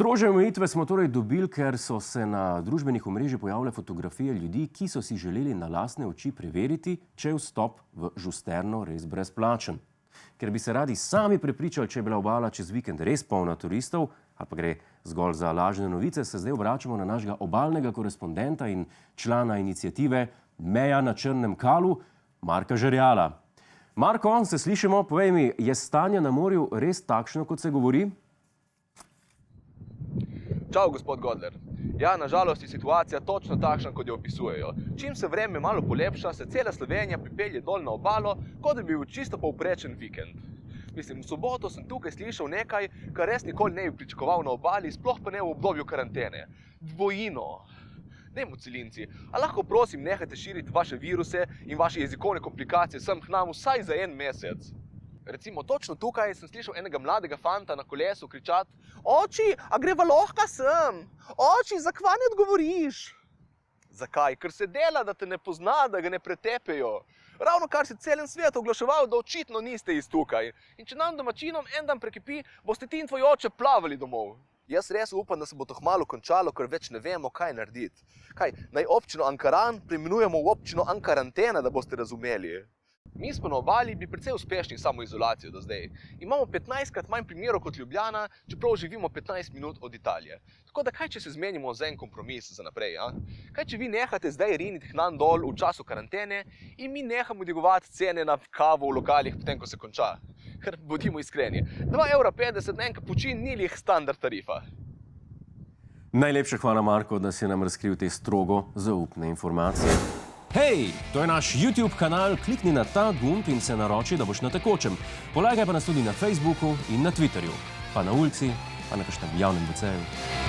Strožje omejitve smo torej dobili, ker so se na družbenih omrežjih pojavile fotografije ljudi, ki so si želeli na lastne oči preveriti, če je vstop v Žusterno res brezplačen. Ker bi se radi sami prepričali, če je bila obala čez vikend res polna turistov, ali pa gre zgolj za lažne novice, se zdaj obračamo na našega obalnega korespondenta in člana iniciative Meja na Črnem Kalu, Marka Žerjala. Marko, se slišimo, povej mi, je stanje na morju res takšno, kot se govori? Čau, gospod Godler. Ja, nažalost je situacija točno takšna, kot jo opisujejo. Čim se vreme malo polepša, se cela Slovenija pripelje dol na obalo, kot da bi bil čisto povprečen vikend. Mislim, v soboto sem tukaj slišal nekaj, kar res nikoli ne bi pričakoval na obali, sploh pa ne v obdobju karantene. Dvojino. Dajmo, celinci, a lahko prosim nehajte širiti vaše viruse in vaše jezikovne komplikacije sem k nam vsaj za en mesec? Recimo, točno tukaj sem slišal enega mladega fanta na kolesu kričati: "Oči, a greva lahko sem? Oči, zakaj ne odgovoriš?" Zakaj? Ker se dela, da te ne pozna, da ga ne pretepejo. Ravno kar se celem svetu oglaševal, da očitno niste iz tukaj. In če nam domačinom en dan prekipi, boste ti in tvoj oče plavali domov. Jaz res upam, da se bo to kmalu končalo, ker več ne vemo, kaj narediti. Kaj, naj občino Ankaran preimenujemo v občino Ankarantena, da boste razumeli. Mi smo na obali bili precej uspešni s samoizolacijo do zdaj. Imamo 15krat manj primerov kot Ljubljana, čeprav živimo 15 minut od Italije. Tako da kaj, če se zmenimo za en kompromis za naprej, a? Kaj, če vi nehate zdaj riniti k nam dol v času karantene in mi nehamo dvigovati cene na kavo v lokalih, potem ko se konča? Ker bodimo iskreni, 2,50 € na en kapučin ni lih standard tarifa. Najlepša hvala, Marko, da si nam razkril te strogo zaupne informacije. Hej, to je naš YouTube kanal, klikni na ta gumb in se naroči, da boš na tekočem. Polagaj pa nas tudi na Facebooku in na Twitterju, pa na ulici, pa na kakšnem javnem WC-ju.